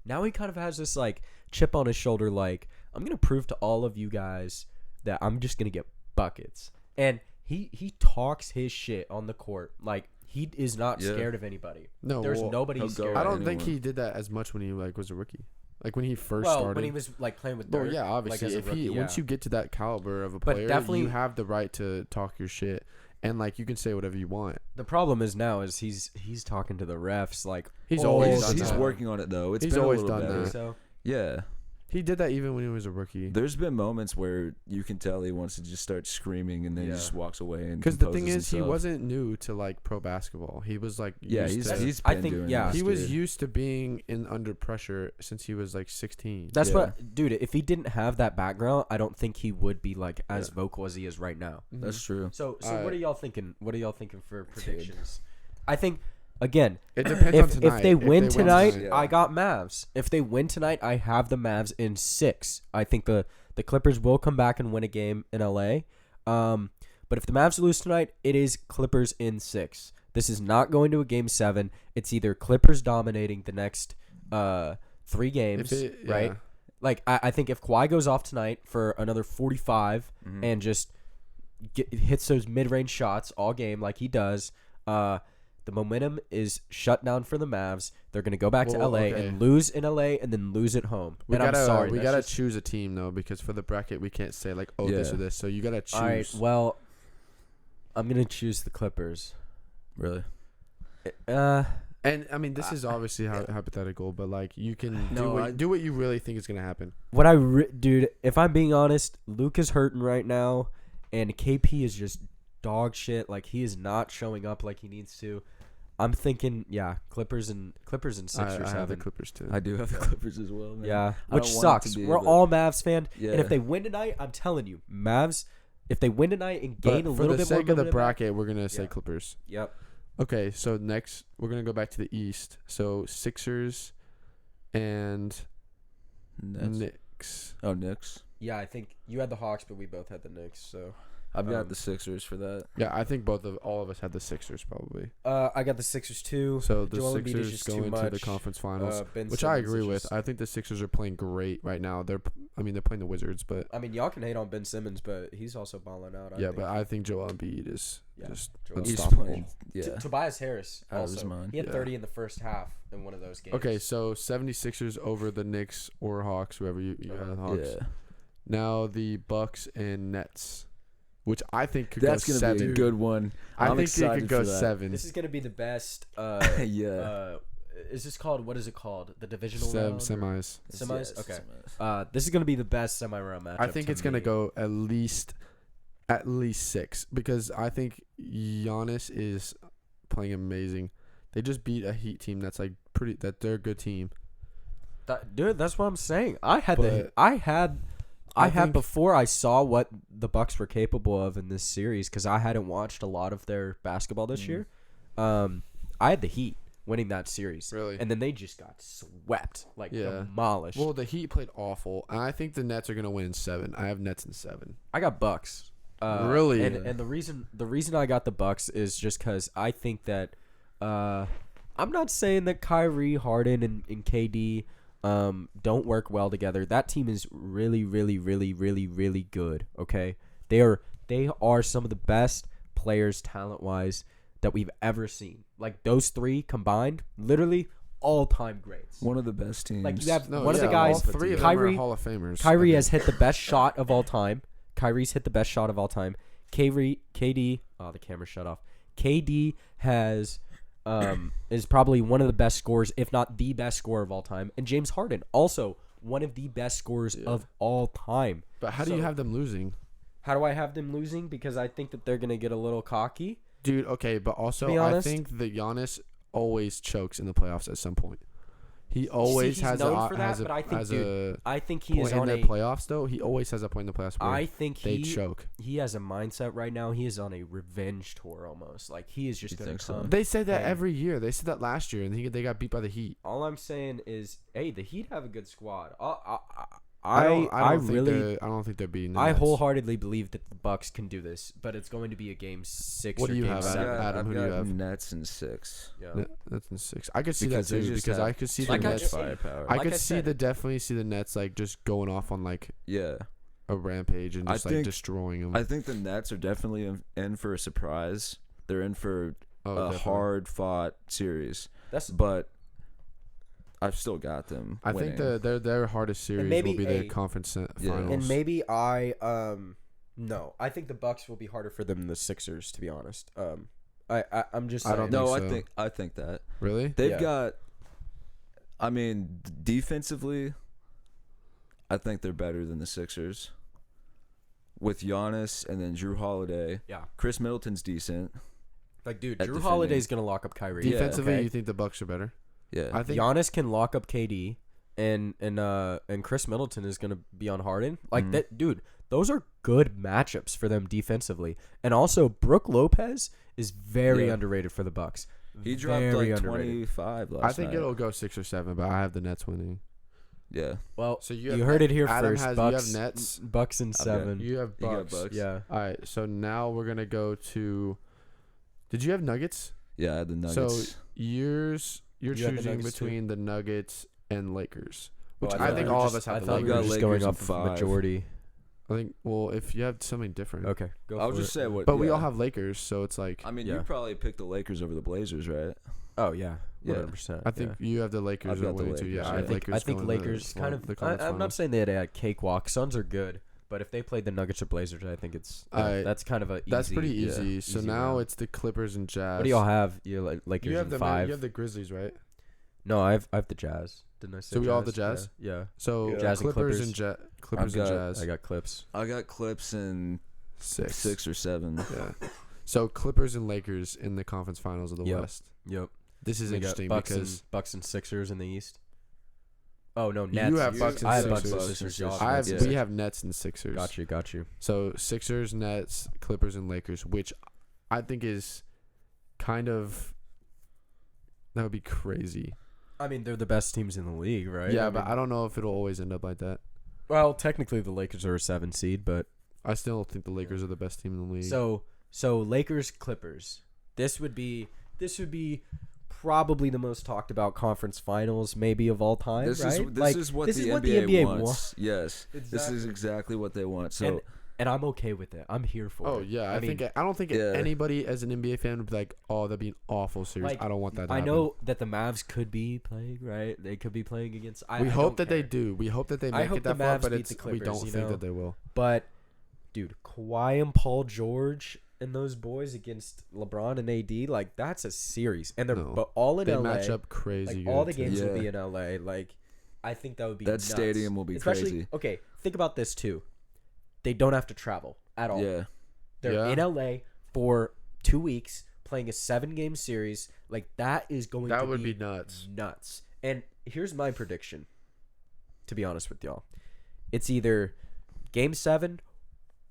Now he kind of has this like chip on his shoulder, like I'm gonna prove to all of you guys that I'm just gonna get buckets, and he talks his shit on the court, like he is not Yeah. scared of anybody. No, There's well, nobody he'll he's go scared I of. don't think anyone. he did that as much when he was a rookie. Like when he first Well, started. when he was like playing with Well, Dirk, yeah, like, obviously, as a if rookie, once yeah. you get to that caliber of a But player, definitely- you have the right to talk your shit, and like you can say whatever you want. The problem is now is he's talking to the refs like He's all always the done He's that. working on it though. He's been always a little done better. that. So Yeah. He did that even when he was a rookie. There's been moments where you can tell he wants to just start screaming and then he Yeah. just walks away and Because the thing composes is, he himself. wasn't new to like pro basketball. He was like Yeah, used to, he's I been think- doing yeah. this, he was dude. used to being in under pressure since he was like 16. that's Yeah. what, dude. If he didn't have that background, I don't think he would be like as Yeah. vocal as he is right now. Mhm. That's true. So what Alright. are y'all thinking? What are y'all thinking for predictions? I think again, It depends on if tonight. they win tonight, tonight. I got Mavs. If they win tonight, I have the Mavs in 6. I think the Clippers will come back and win a game in LA. But if the Mavs lose tonight, it is Clippers in 6. This is not going to a game 7. It's either Clippers dominating the next 3 games, right? Like I think if Kawhi goes off tonight for another 45 Mhm. and just hits those mid-range shots all game like he does, the momentum is shut down for the Mavs. They're going to go back to Well, LA okay. and lose in LA and then lose at home. We and gotta I'm sorry. we that's gotta just- choose a team though, because for the bracket we can't say like this Yeah. or this. So you gotta choose. All right, well, I'm going to choose the Clippers. Really? And I mean, this is obviously hypothetical, but like you can No, do what you really think is gonna happen. Dude, if I'm being honest, Luke is hurting right now and KP is just dog shit. Like he is not showing up like he needs to. I'm thinking, yeah, Clippers and 6 I or 7. have the Clippers too. I do have the Clippers as well, man. Yeah, I which don't want it to sucks. be, We're but- all Mavs fan, Yeah. and if they win tonight, I'm telling you, Mavs. If they win tonight and But gain a for little the bit more sake of the momentum back- bracket, we're gonna say Yeah. Clippers. Yep. Okay, so next we're gonna go back to the East. So Sixers and Knicks. Oh, Knicks. Yeah, I think you had the Hawks, but we both had the Knicks. So I've got Um, the Sixers for that. Yeah, I think all of us had the Sixers probably. I got the Sixers too. So the Joel Embiid is Sixers just go too into the much. conference finals, Ben which I Simmons agree is with. just- I think the Sixers are playing great right now. They're playing the Wizards, but I mean, y'all can hate on Ben Simmons, but he's also balling out. I yeah, think. but I think Joel Embiid is Yeah, just Joel He's unstoppable. playing. Yeah. Tobias Harris Out of his also. mind. He had Yeah. 30 in the first half in one of those games. Okay, so 76ers over the Knicks or Hawks, whoever you have Hawks. Yeah. Now the Bucks and Nets, which I think could That's go gonna 7. be a good one. I I'm think it excited could go for that. 7. This is gonna be the best. Yeah. Is this called? What is it called? The divisional round? or- Semis. Semis? Yes, Okay. semis. This is gonna be the best semi-round matchup. I think to it's gonna me. go at least 6 because I think Giannis is playing amazing. They just beat a Heat team they're a good team. Dude, that's what I'm saying. I had But I had think- before I saw what the Bucks were capable of in this series because I hadn't watched a lot of their basketball this year. I had the Heat winning that series, Really? and then they just got swept, like Yeah. demolished. Well, the Heat played awful, and I think the Nets are gonna win in 7. I have Nets in 7. I got Bucks. Really? And the reason I got the Bucks is just because I think that I'm not saying that Kyrie, Harden, and KD don't work well together. That team is really, really, really, really, really good. Okay, they are some of the best players talent wise that we've ever seen. Like those 3 combined, literally all time greats. One of the best teams. Like you have No, one of the yeah, guys, all 3 of Kyrie- them are Hall of Famers. Kyrie I has hit the best shot of all time. Kyrie's hit the best shot of all time. KD, oh, the camera shut off. KD has is probably one of the best scorers, if not the best scorer of all time. And James Harden, also one of the best scorers of all time. But how do you have them losing? How do I have them losing? Because I think that they're going to get a little cocky. Dude, okay, but also I think that Giannis always chokes in the playoffs at some point. He always has I think he is in on the a playoffs though. He always has a point in the playoffs where I think they choke. He has a mindset right now. He is on a revenge tour almost. Like he is just going to come. They say that every year. They said that last year, and they got beat by the Heat. All I'm saying is, hey, the Heat have a good squad. I don't think they're beating. I wholeheartedly believe that the Bucks can do this, but it's going to be a game 6 What or do you game have, 7. Adam? Who do you have? Nets in 6. Yeah. Nets in 6. I could see that too because I could see the Nets firepower. I could definitely see the Nets like just going off on like a rampage and just like destroying them. I think the Nets are definitely in for a surprise. They're in for a hard fought series. But I've still got them. I think their hardest series will be the conference finals. And maybe no, I think the Bucks will be harder for them than the Sixers. To be honest, I'm just saying. I think that really they've got. I mean, defensively, I think they're better than the Sixers. With Giannis and then Drew Holiday. Yeah, Chris Middleton's decent. Like, dude, Drew Holiday's gonna lock up Kyrie. Defensively, you think the Bucks are better? Yeah, I think Giannis can lock up KD, and Chris Middleton is gonna be on Harden. Like that, dude. Those are good matchups for them defensively, and also Brook Lopez is very underrated for the Bucks. He dropped like 25 last night. I think it'll go 6 or 7, but I have the Nets winning. Yeah. Well, so you heard it here first. Bucks, you have Nets. Bucks in 7. You have Bucks. Yeah. All right. So now we're gonna go to. Did you have Nuggets? Yeah, I had the Nuggets. So you're choosing between the Nuggets and Lakers, which I think all of us have. I thought we were just going off of majority. I think. Well, if you have something different, okay, go. I'll just say what. But we all have Lakers, so it's like. I mean, you probably picked the Lakers over the Blazers, right? Oh yeah, 100%. I think you have the Lakers. I've got the Lakers. Too. Yeah, I think Lakers kind of. I'm not saying they had a cakewalk. Suns are good, but if they played the Nuggets or Blazers, I think it's that's kind of a. That's pretty easy. So now it's the Clippers and Jazz. What do y'all have? You like Lakers you have in 5. You have the Grizzlies, right? No, I have the Jazz. Didn't I say? So we all have the Jazz. Yeah. So Jazz Clippers and Jazz. I got Clips. I got Clips in 6 or 7. Yeah. So Clippers and Lakers in the conference finals of the West. Yep. This is interesting because Bucks and Sixers in the East. Oh no, Nets. You have Bucks and I Sixers. have Bucks and Sixers. We have Nets and Sixers. Got you. So Sixers, Nets, Clippers, and Lakers, which I think is kind of that would be crazy. I mean, they're the best teams in the league, right? Yeah, but I don't know if it'll always end up like that. Well, technically the Lakers are a 7 seed, but I still think the Lakers are the best team in the league. So Lakers Clippers. This would be probably the most talked about conference finals maybe of all time, this right? This is what the NBA wants. Yes. Exactly. This is exactly what they want. So and I'm okay with it. I'm here for it. Oh yeah, I don't think anybody as an NBA fan would be like, "Oh, that'd be an awful series." I don't want that to happen. I know that the Mavs could be playing, right? They could be playing against We hope that they do. We hope that they make it that far, but we don't think that they will. But dude, Kawhi and Paul George and those boys against LeBron and AD, like that's a series. And they're all in LA. They match up crazy good. All the games will be in LA. Like I think that would be nuts. Stadium will be crazy. Okay, think about this too. They don't have to travel at all. Yeah. They're in LA for 2 weeks playing a 7-game series. Like that is going to be nuts. Nuts. And here's my prediction. To be honest with y'all. It's either game 7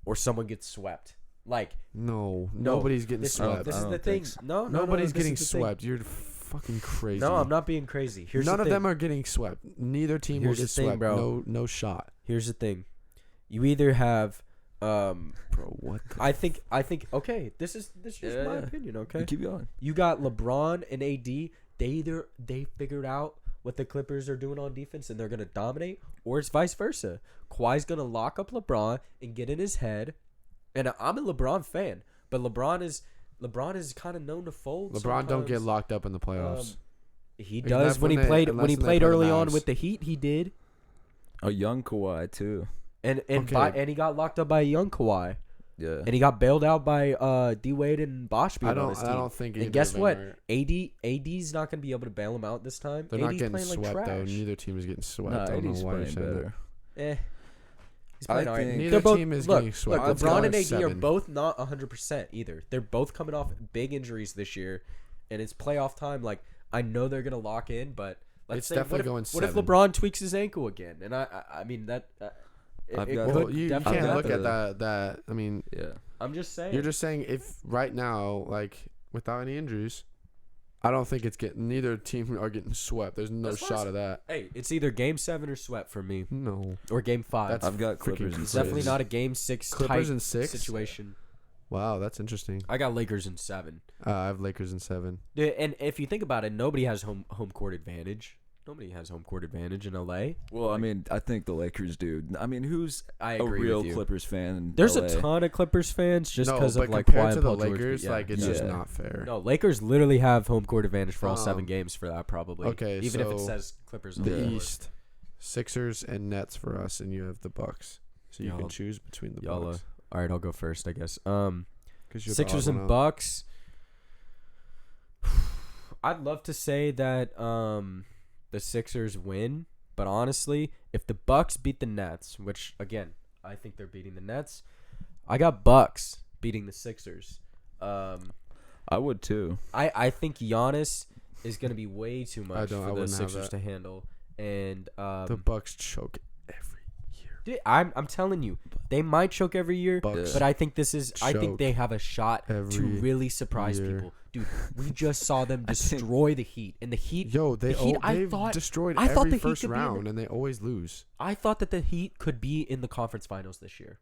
or someone gets swept. Like nobody's getting swept. This is the thing. No, nobody's getting swept. You're fucking crazy. No, I'm not being crazy. None of them are getting swept. Neither team will get swept. Bro. No shot. Here's the thing. You either have bro, what I think okay, this is just my opinion, okay? Keep going. You got LeBron and AD, they figured out what the Clippers are doing on defense and they're going to dominate, or it's vice versa. Kawhi's going to lock up LeBron and get in his head. And I'm a LeBron fan, but LeBron is kind of known to fold. LeBron sometimes. don't get locked up in the playoffs. He does when he played early on with the Heat. He did. A young Kawhi too. And Okay. and he got locked up by a young Kawhi. Yeah. And he got bailed out by D Wade and Bosh being on his team. I don't think. And either guess of them what? are- AD's not going to be able to bail him out this time. They're AD's not getting playing swept like though. trash. Neither team is getting swept. No, I don't know AD's why you're playing saying better. He's playing I alright. think- Neither They're both, team is look, getting swept. Look, Let's LeBron go and AD are 7. both not 100% either. They're both coming off big injuries this year, and it's playoff time. Like, I know they're going to lock in, but let's It's say, definitely what if, going what if 7. LeBron tweaks his ankle again? And I mean, that I've it got- could Well, you definitely can't look happen. at that. I mean, Yeah. I'm just saying. you're just saying if right now, like without any injuries, I don't think it's getting. Neither team are getting swept. There's no As far shot as- of that. Hey, it's either Game 7 or swept for me, No. or Game 5. That's I've got freaking Clippers and crazy. It's definitely Sixers. not a Game 6 Clippers type in 6? situation. Wow, that's interesting. I got Lakers in 7. I have Lakers in 7. Yeah, and if you think about it, nobody has home court advantage. Nobody has home court advantage in LA. Well, I mean, I think the Lakers do. I mean, who's I a agree real with you. Clippers fan? In There's LA? a ton of Clippers fans just No, because but of like compared Kawhi to and the Paul George. Lakers, Yeah. like it's just Yeah. not fair. No, Lakers literally have home court advantage for all 7 Um, games for that probably. okay, even if it so says Clippers on The the board. East, Sixers and Nets for us, and you have the Bucks. So you Y'all- can choose between the y'all, Bucks. All right, I'll go first, I guess. 'Cause you're the Sixers odd and one out. Bucks. I'd love to say that the Sixers win, but honestly, if the Bucks beat the Nets, which again, I think they're beating the Nets, I got Bucks beating the Sixers. I would too. I think Giannis is going to be way too much don't- I for the wouldn't have Sixers that. to handle, and The Bucks choke every year. dude, I'm telling you, they might choke every year. Bucks But I think I think choke they have a shot to every really surprise year. people. Dude, we just saw them I think- destroy the Heat. And the Heat, Yo, the Heat, they've destroyed I thought every the Heat first could be in the- round, and they always lose. I thought that the Heat could be in the conference finals this year.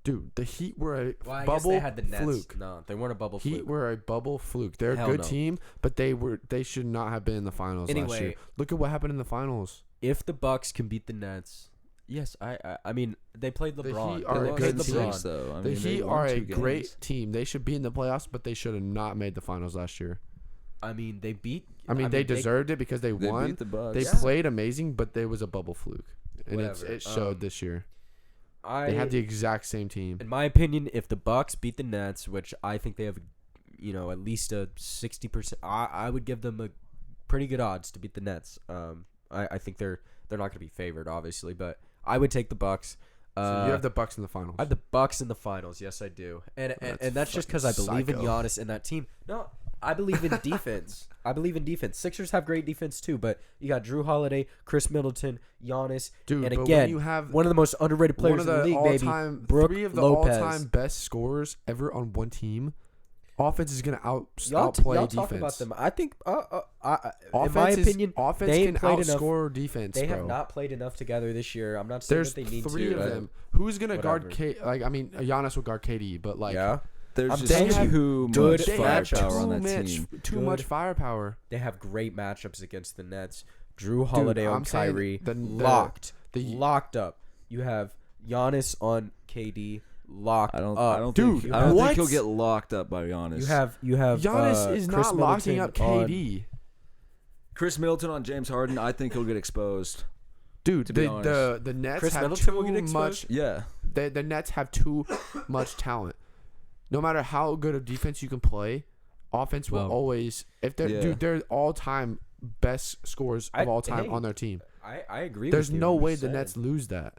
Dude, the Heat were a Well, I guess bubble they had the Nets. fluke. No, they weren't a bubble Heat fluke. were a bubble fluke. They're a Hell good no. team, but they should not have been in the finals last Anyway. year. Look at what happened in the finals. If the Bucks can beat the Nets, yes, I mean they played The LeBron. Heat They are a lost good played in team. six, though. I The mean, they Heat won are a 2 great games. team. They should be in the playoffs, but they should have not made the finals last year. I mean they beat. I mean, they deserved it because they They won. beat the Bucks. They Yeah. played amazing, but there was a bubble fluke, and Whatever. it showed this year. I They had the exact same team. in my opinion, if the Bucks beat the Nets, which I think they have, at least a 60%, I would give them a pretty good odds to beat the Nets. I think they're not going to be favored, obviously, but I would take the Bucks. So you have the Bucks in the finals. I have the Bucks in the finals. Yes, I do, and that's just because I believe in fucking Giannis and that team. No, I believe in defense. I believe in defense. Sixers have great defense too, but you got Drew Holiday, Chris Middleton, Giannis, Dude, and but again, when you have one of the most underrated players one of in the the league, baby. all-time, Brook 3 of the Lopez. all-time best scorers ever on one team, offense is gonna Y'all outplay y'all defense. talk about them. I think, in Offense my opinion, offense they can played enough. outscore defense. They bro. have not played enough together this year. I'm not saying There's that they need 3 to. of but- them. Who's gonna guard Whatever. Giannis will guard KD, but like yeah, There's I'm just telling you, too good much they have firepower on too that much, team. too Good. much firepower. they have great matchups against the Nets. Drew Holiday on I'm saying Kyrie, the- locked up. You have Giannis on KD, locked I don't up. Dude, think. I don't what? think he'll get locked up by Giannis. You have Giannis is Chris not locking up Middleton on- KD. Chris Middleton on James Harden. I think he'll get exposed. Dude, To be the honest. Nets Chris have Middleton will get too exposed? much. Yeah. The Nets have too much talent. No matter how good of defense you can play, offense will Well, always. If they're yeah. dude, they're all-time best scorers of all time on their team. I agree. There's with you. no I'm way just the saying. Nets lose that,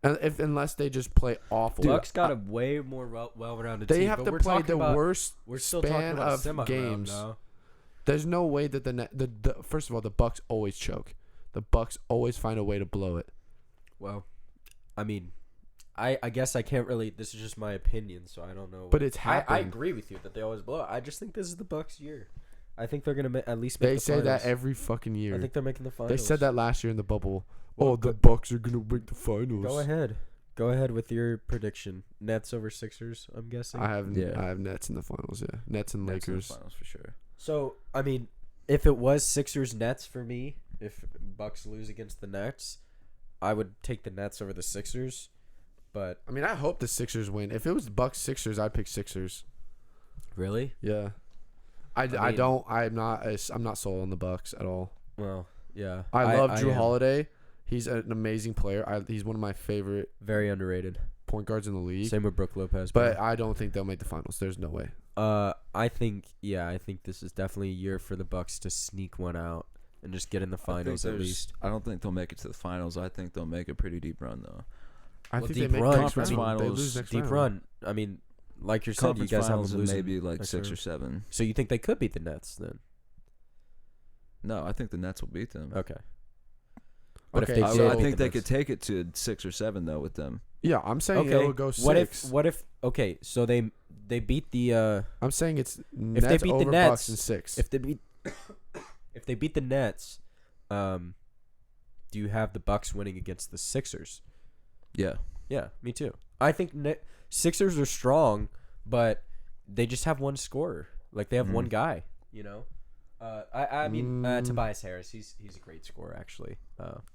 unless they just play awful. Bucks got a way more well-rounded They team. have but to we're play talking the about- worst We're still talking span about of semi-round games. now. There's no way that the first of all, the Bucks always choke. The Bucks always find a way to blow it. Well, I mean, I guess I can't really. This is just my opinion, so I don't know. But it's I happened. agree with you that they always blow it. I just think this is the Bucks' year. I think they're gonna at least make They the say finals. that every fucking year. I think they're making the finals. They said that last year in the bubble. Well, Oh, the good. Bucks are gonna make the finals. Go ahead with your prediction. Nets over Sixers. I'm guessing. I have Yeah. I have Nets in the finals. Yeah, Nets and Nets in the Lakers. finals for sure. So I mean, if it was Sixers Nets for me, if Bucks lose against the Nets, I would take the Nets over the Sixers. But I mean, I hope the Sixers win. If it was Bucks Sixers, I'd pick Sixers. really, Yeah, I mean- don't. I'm not sold on the Bucks at all. well, yeah. I love Drew am. Holiday. He's an amazing player. He's one of my favorite Very underrated. point guards in the league. Same with Brook Lopez. But I don't think they'll make the finals. There's no way. I think this is definitely a year for the Bucks to sneak one out and just get in the finals at least. I don't think they'll make it to the finals. I think they'll make a pretty deep run though. I Well, think deep they make run, next conference round. They finals, lose next Deep round. run. I mean, like you said, you Conference guys have finals them and losing. maybe like next 6 or round. 7. So you think they could beat the Nets then? No, I think the Nets will beat them. Okay. But Okay, if they I, did I beat think the they Nets- could take it to 6 or 7 though with them. Yeah, I'm saying Okay. it'll go 6. What if? Okay, so they beat the I'm saying it's they Nets beat the over Nets, Bucks in 6. if they beat if they beat the Nets, do you have the Bucks winning against the Sixers? Yeah. Yeah, me too. I think Sixers are strong, but they just have one scorer. Like they have one guy. You know. I mean Tobias Harris. He's a great scorer actually.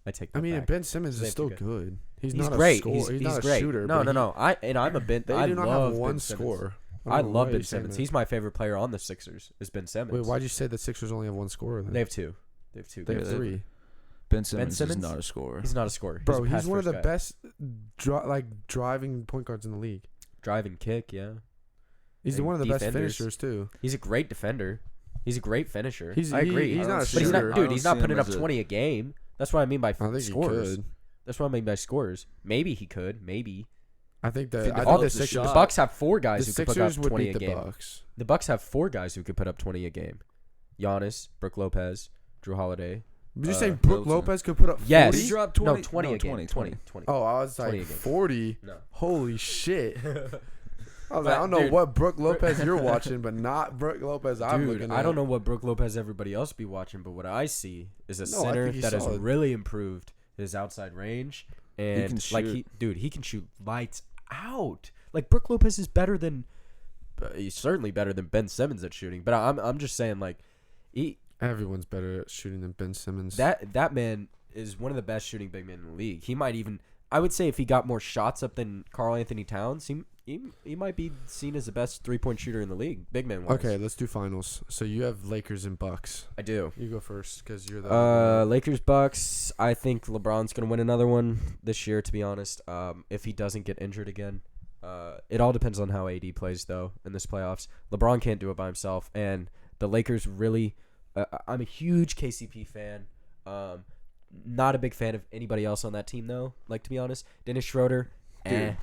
I take that I mean, back. Ben Simmons They is still have good. He's He's not great. a scorer. He's not a great. shooter. No, but no. I'm a Ben. They I do not love have one Ben Simmons. scorer. I don't know love why Ben you're saying Simmons. that. He's my favorite player on the Sixers. Is Ben Simmons. Wait, why'd you say the Sixers only have one scorer then? They have two. They have two. They have Yeah, they- 3. Ben Simmons Simmons? is not a scorer. He's not a scorer. Bro, a pass he's one of the first guy. best driving point guards in the league. Drive and kick. Yeah. He's And one of the best defenders. finishers too. He's a great defender. He's a great finisher. He's I agree. He's not a but he's shooter. not, I dude. don't He's not see putting him up as a- 20 a game. That's what I mean by I think scores. he could. That's what I mean by scores. Maybe he could. Maybe. I think If he that. I think develops the a Sixers. shot. The Bucks have 4 The guys who could put Sixers up would 20 beat a the game. Bucks. The Bucks have 4 guys who could put up 20 a game. Giannis, Brook Lopez, Drew Holiday. Did you say Brook Middleton. Lopez could put up 40? Yes. He dropped 20. No, 20 no, a game. 20. 20. Oh, I was 20 like a game. 40. No. Holy shit. I was But, like, I don't know dude, what Brook Lopez you're watching, but not Brook Lopez I'm Dude, looking at. I don't know what Brook Lopez everybody else be watching, but what I see is a No, I center think he's that has solid. really improved his outside range, and can like shoot. he can shoot lights out. Like Brook Lopez is better than, he's certainly better than Ben Simmons at shooting. But I'm just saying like, Everyone's better at shooting than Ben Simmons. that man is one of the best shooting big men in the league. He might even, I would say, if he got more shots up than Karl Anthony Towns, he might be seen as the best 3-point shooter in the league, big man wise. Okay, let's do finals. So you have Lakers and Bucks. I do. You go first because you're the. Lakers Bucks. I think LeBron's gonna win another one this year. To be honest, if he doesn't get injured again, it all depends on how AD plays though in this playoffs. LeBron can't do it by himself, and the Lakers really. I'm a huge KCP fan. Not a big fan of anybody else on that team though. Like to be honest, Dennis Schroeder, Dude.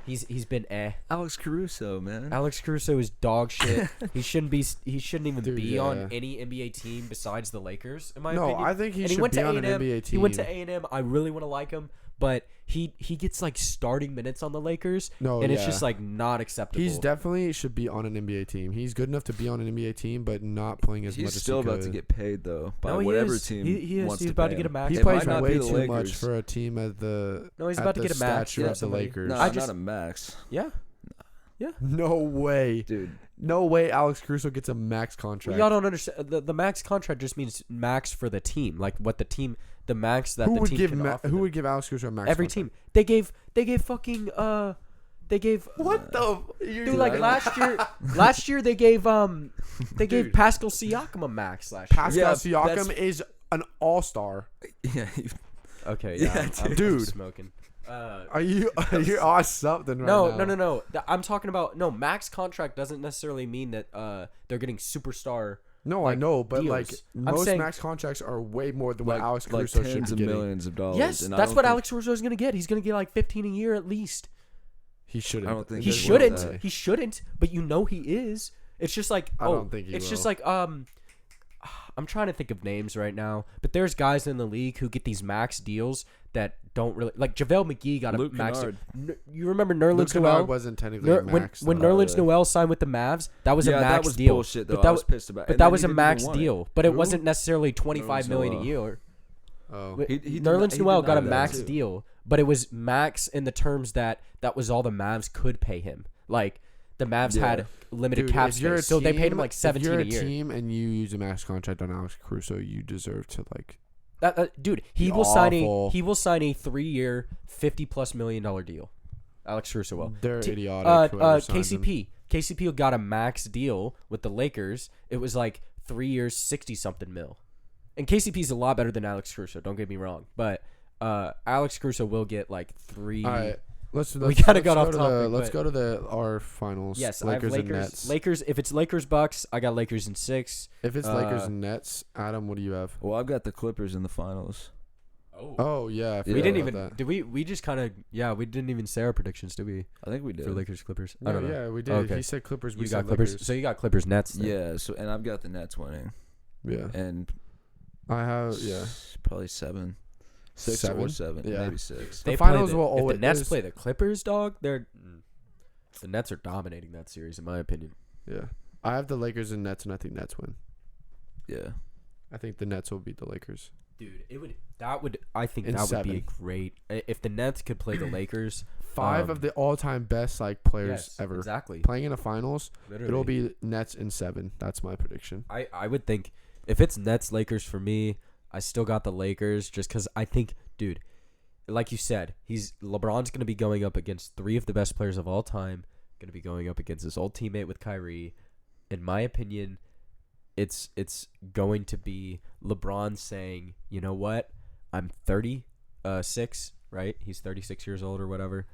He's been Alex Caruso, man. Alex Caruso is dog shit. He shouldn't even Dude, be on yeah. any NBA team besides the Lakers. In my No, opinion. I think he And should went be to on an A&M. NBA team. He went to A&M. I really want to like him, but he gets like starting minutes on the Lakers, No, and it's yeah. just like not acceptable. He's definitely should be on an NBA team. He's good enough to be on an NBA team, but not playing as much He's as still he about could. to get paid though by No, he whatever is. team He is. wants He's to about pay to get a him. max. He It plays might not way be the too much Lakers. for a team at the. No, he's at about to the get a max. stature Yeah, of the somebody- Lakers. No, I not just- a max, Yeah. No way. dude. No way. Alex Caruso gets a max contract. Y'all don't understand. The max contract just means max for the team, like what the team, the max that who the would team give can offer who them. would give Alex Caruso a max? Every contract? team. They gave fucking What the? dude, like last year they gave Dude. Pascal Siakam a max last Pascal Yeah, Siakam that's- is an all-star. Yeah, year. Okay, Yeah, I'm dude. smoking. Are you? You're on something right now. No. I'm talking about max contract doesn't necessarily mean that they're getting superstar. No, like, I know, but deals. like I'm most saying- max contracts are way more than what like, Alex like Caruso should tens be of getting. millions of dollars. Yes, and I that's don't what think- Alex Caruso is gonna get. He's gonna get like 15 a year at least. He shouldn't. I don't think He There's shouldn't. worth that. He shouldn't. But you know he is. It's just like I don't think he it's just will. like I'm trying to think of names right now, but there's guys in the league who get these max deals that don't really like JaVale McGee got Luke a max. Kennard. You remember Luke Nerlens Kennard Noel? wasn't technically a max. When though. Nerlens Noel signed with the Mavs, that was Yeah, a max that was deal. bullshit though. But that I was pissed about. But and that then was he a didn't max even want it. deal. But it Who? wasn't necessarily 25 Nerlens million a Noel. year. Oh, He did Nerlens not- he Noel did got a not do that max too. deal, but it was max in the terms that was all the Mavs could pay him. Like the Mavs Yeah. had limited dude, cap if you're a space, so they paid him team- like 17 if you're a year. team and you use a max contract on Alex Caruso, you deserve to like. Dude, he Be will awful. sign a 3-year, $50+ million deal. Alex Caruso will. They're idiotic. whoever signs him. KCP got a max deal with the Lakers. It was like 3 years, 60-something mil. And KCP's a lot better than Alex Caruso. Don't get me wrong, but Alex Caruso will get like 3. All right. Let's gotta go off topic, Let's but- go to our finals. Yes, Lakers I have and Nets. Lakers. If it's Lakers Bucks, I got Lakers in 6. If it's Lakers and Nets, Adam, what do you have? Well, I've got the Clippers in the finals. Oh yeah, I We We forgot didn't about even. that. Did we? We just kind of. Yeah, we didn't even say our predictions, did we? I think we did. For Lakers Clippers. I No, don't know. yeah, we did. Okay. He said Clippers. We You said got Clippers. Lakers. So you got Clippers Nets. Then. Yeah. So and I've got the Nets winning, Yeah, and I have. Yeah, probably 7, 6 or 7, Yeah. maybe 6. The They finals play will if always. the Nets there's- play the Clippers, dog. The Nets are dominating that series, in my opinion. Yeah, I have the Lakers and Nets, and I think Nets win. Yeah. I think the Nets will beat the Lakers. Dude, I think In that would be 7. a great if the Nets could play the Lakers. 5 of the all-time best players Yes, ever exactly. playing in a finals. Literally. It'll be Nets in 7. That's my prediction. I would think if it's Nets Lakers for me, I still got the Lakers just because I think, dude, like you said, LeBron's gonna be going up against 3 of the best players of all time. Gonna be going up against his old teammate with Kyrie. In my opinion, it's going to be LeBron saying, you know what, I'm 36, right? He's 36 years old or whatever.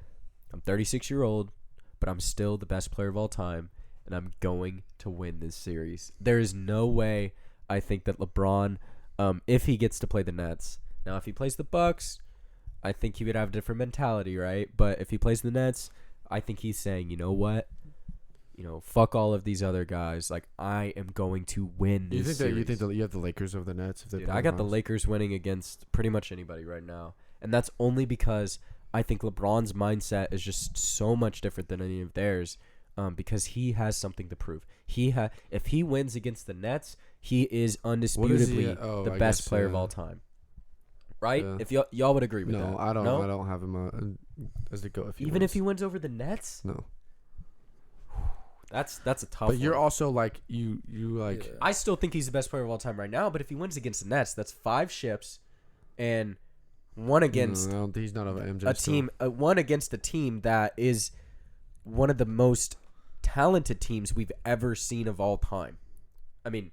I'm 36-year-old, but I'm still the best player of all time, and I'm going to win this series. There is no way I think that LeBron, if he gets to play the Nets. Now, if he plays the Bucks, I think he would have a different mentality, right? But if he plays the Nets, I think he's saying, you know what? Fuck all of these other guys. Like, I am going to win this You think series. you have the Lakers over the Nets? If they Dude, play I got the finals? Lakers winning against pretty much anybody right now. And that's only because I think LeBron's mindset is just so much different than any of theirs, because he has something to prove. If he wins against the Nets, he is undisputably the best player of all time. Right? Yeah. If y'all would agree with that. No, I don't. No? I don't have him as the go. Even if he wins over the Nets? no. That's a tough But you're one. also you like. Yeah. I still think he's the best player of all time right now, but if he wins against the Nets, that's 5 ships and one against No, he's not over MJ. a still. team, one against a team that is one of the most talented teams we've ever seen of all time. I mean,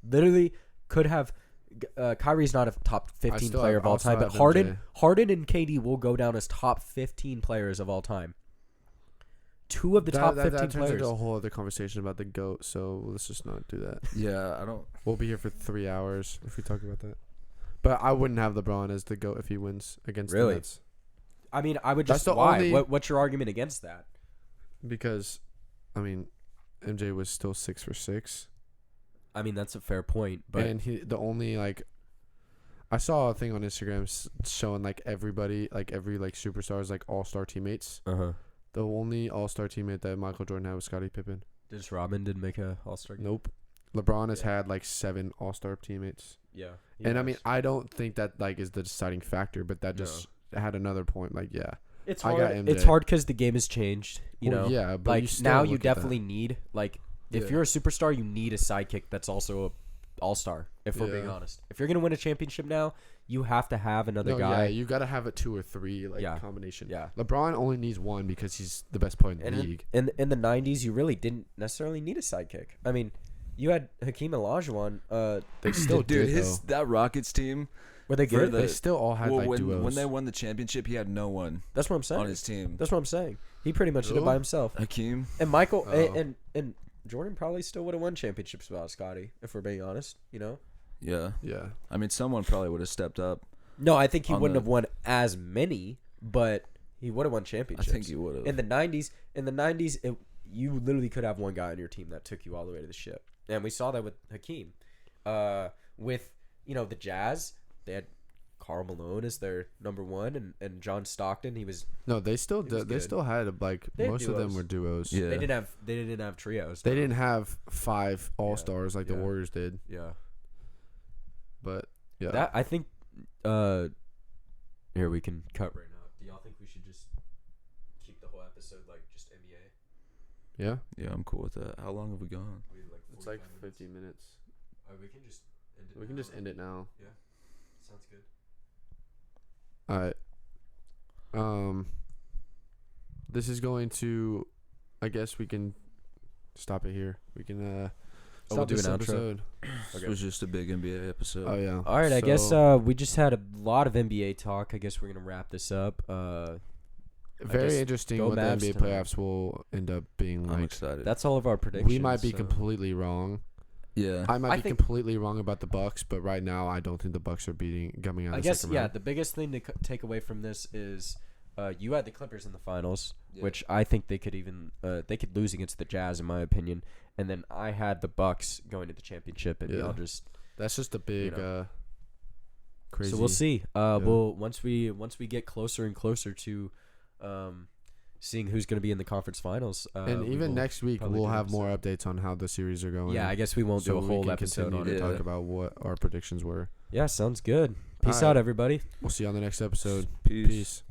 literally could have. Kyrie's not a top 15 still player have- of all I still time, but have Harden, MJ. Harden and KD will go down as top 15 players of all time. 2 of the top 15 that turns players. into a whole other conversation about the GOAT. So let's just not do that. Yeah, I don't. We'll be here for 3 hours if we talk about that. But I wouldn't have LeBron as the GOAT if he wins against Really? the Nets. I mean, I would That's just. the Why? only- What's your argument against that? Because, I mean, MJ was still 6 for 6. I mean, that's a fair point, but And the only I saw a thing on Instagram showing everybody, every superstars all-star teammates. The only all-star teammate that Michael Jordan had was Scottie Pippen. Dennis Rodman didn't make a All-Star game. Nope. LeBron has Yeah. had 7 all-star teammates. Yeah, And I mean, I don't think that is the deciding factor, but that No. just had another point. Yeah. it's I hard. got MJ. It's hard because the game has changed. You Well, know, yeah, but you still now look you at that. definitely need if Yeah. you're a superstar, you need a sidekick that's also a All-Star. If we're being Yeah. honest, if you're gonna win a championship now, you have to have another No, guy. yeah, you got to have a 2 or 3 Yeah. combination. Yeah. LeBron only needs 1 because he's the best player in the And league. in the '90s, you really didn't necessarily need a sidekick. I mean, you had Hakeem Olajuwon. They still Dude, did, that Rockets team. Were they For good? the- They still all had when duos. they won the championship, he had no one That's what I'm saying. on his team. That's what I'm saying. He pretty much did it Who? by himself. Hakeem. And Michael Oh. and Jordan probably still would have won championships without Scotty, if we're being honest. You know. Yeah. Yeah. I mean, someone probably would have stepped up. No, I think he On wouldn't the- have won as many, but he would have won I championships. think he would have. In the '90s, you literally could have one guy on your team that took you all the way to the ship, and we saw that with Hakeem. With the Jazz, they had Karl Malone as their number 1, and John Stockton. He was. No, they still He was they good. still had They had most of them duos. were duos. Yeah. They didn't have trios. They no. didn't have 5 all-stars like the Yeah. Warriors did, Yeah. but yeah. That I think. Here we can cut right now. Do y'all think we should just keep the whole episode just NBA? yeah. Yeah, I'm cool with that. How long have we gone? We have It's 45 minutes. 50 minutes. We can just end it. We can just end it now. Sounds good. All right. This is going to, I guess we can stop it here. We can Oh, we'll do this an outro? episode. This was just a big NBA episode. Oh yeah. All right, I guess So, we just had a lot of NBA talk. I guess we're gonna wrap this up. very guess interesting go what the Mavs NBA tonight. playoffs will end up being I'm like. excited. That's all of our predictions. We might be so- completely wrong. Yeah. I might I be think- completely wrong about the Bucks, but right now I don't think the Bucks are coming out. I of guess second yeah. round. The biggest thing to take away from this is you had the Clippers in the finals, Yeah. which I think they could even they could lose against the Jazz in my opinion, and then I had the Bucks going to the championship, and Yeah. y'all just That's just a big crazy. so we'll see. We'll once we get closer and closer to seeing who's going to be in the conference finals, And we even will next week probably we'll do an have more episode. updates on how the series are going. Yeah, I guess we won't so do a we whole can episode continue on to it. talk Yeah. about what our predictions were. Yeah, sounds good. Peace All out, right. everybody. We'll see you on the next episode. Peace. Peace.